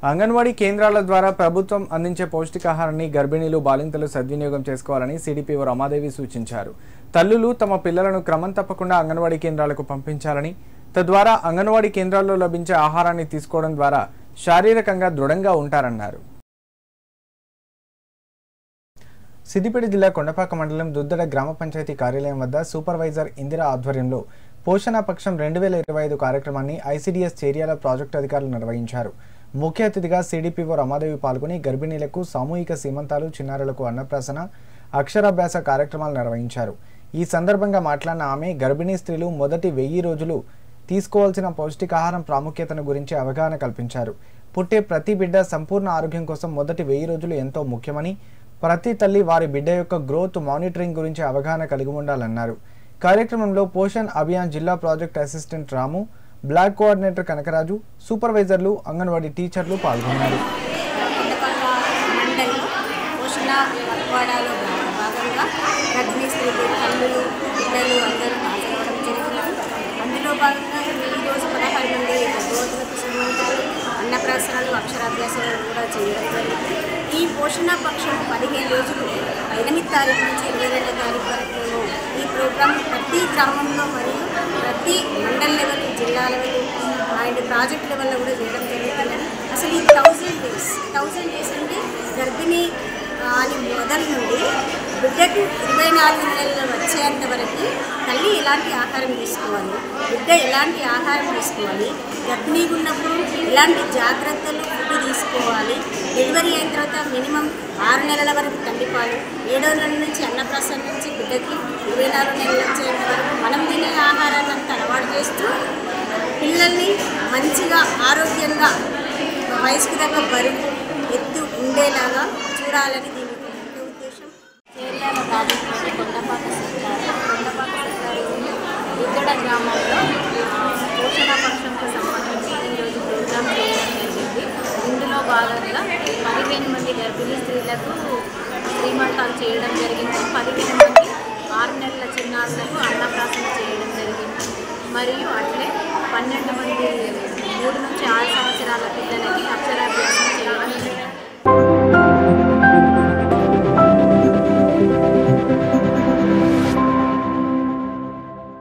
అంగన్వాడీ కేంద్రాల ద్వారా ప్రభుత్వం అందించే పౌష్టికాహారాన్ని గర్భిణీలు బాలింతలు సద్వినియోగం చేసుకోవాలని సిడిపిఓ రమాదేవి సూచించారు. తల్లులు తమ పిల్లలను క్రమం తప్పకుండా అంగన్వాడీ కేంద్రాలకు పంపించాలని, తద్వారా అంగన్వాడీ కేంద్రాల్లో లభించే ఆహారాన్ని తీసుకోవడం ద్వారా శారీరకంగా దృఢంగా ఉంటారన్నారు. సిద్దిపేట జిల్లా కొండపాక మండలం దుద్దడ గ్రామ పంచాయతీ కార్యాలయం వద్ద సూపర్వైజర్ ఇందిరా ఆధ్వర్యంలో పోషణ పక్షం 2025 కార్యక్రమాన్ని ఐసిడిఎస్ చేర్యాల ప్రాజెక్టు అధికారులు నిర్వహించారు. ముఖ్య అతిథిగా సిడిపిఓ రమాదేవి పాల్గొని గర్భిణీలకు సామూహిక సీమంతాలు, చిన్నారులకు అన్నప్రాసన, అక్షరాభ్యాస కార్యక్రమాలు నిర్వహించారు. ఈ సందర్భంగా మాట్లాడిన ఆమె గర్భిణీ స్త్రీలు మొదటి 1000 రోజులు తీసుకోవాల్సిన పౌష్టికాహారం ప్రాముఖ్యతను గురించి అవగాహన కల్పించారు. పుట్టే ప్రతి బిడ్డ సంపూర్ణ ఆరోగ్యం కోసం మొదటి 1000 రోజులు ఎంతో ముఖ్యమని, ప్రతి తల్లి వారి బిడ్డ యొక్క గ్రోత్ మానిటరింగ్ గురించి అవగాహన కలిగి ఉండాలన్నారు. కార్యక్రమంలో పోషణ్ అభియాన్ జిల్లా ప్రాజెక్ట్ అసిస్టెంట్ రాము, బ్లాక్ కోఆర్డినేటర్ కనకరాజు, సూపర్వైజర్లు, అంగన్వాడీ టీచర్లు పాల్గొన్నారు. అన్నప్రాసనాలు, అక్షరాభ్యాసాలు కూడా చేయడం జరిగింది. ఈ పోషణ పక్షం 15 రోజులు 8 తారీఖు నుంచి 22 తారీఖు వరకు ఈ ప్రోగ్రాం ప్రతి గ్రామంలో మరియు ప్రతి మండల్ లెవెల్, జిల్లా లెవెల్ అండ్ ప్రాజెక్ట్ లెవెల్లో కూడా చేయడం జరుగుతుందని. అసలు ఈ 1000 డేస్ అంటే గర్భిణీ అని మొదలు నుండి బిడ్డకు 24 నెలలు వచ్చేంత వరకు తల్లి ఎలాంటి ఆహారం తీసుకోవాలి, బిడ్డ ఎలాంటి ఆహారం తీసుకోవాలి, గర్భిణీగా ఉన్నప్పుడు ఎలాంటి జాగ్రత్తలు ఫుడ్ తీసుకోవాలి, డెలివరీ అయిన తర్వాత మినిమం 6 నెలల వరకు తల్లిపాలు, 7వ నెల నుంచి అన్నప్రాసన నుంచి బిడ్డకి 24 నెలలు వచ్చేంత వరకు మనం తినే ఆహారాన్ని అంతా అలవాటు చేస్తూ పిల్లల్ని మంచిగా ఆరోగ్యంగా వయసుకు తగ్గ బరువు ఎత్తు ఉండేలాగా చూడాలని దీని ముఖ్య ఉద్దేశం. చేర్యాల ప్రాజెక్టు కొండపాక సెక్టార్ దుద్దడ గ్రామంలో పోషణ పక్షంకు సంబంధించి ఈరోజు ప్రోగ్రాం చేయడం జరిగింది. ఇందులో భాగంగా 15 మంది గర్భిణీ స్త్రీలకు శ్రీమంతాలు చేయడం జరిగింది. 15 మంది 6 నెలల చిన్నారులకు అన్నప్రాసన చేయడం జరిగింది. మరియు అట్లే 12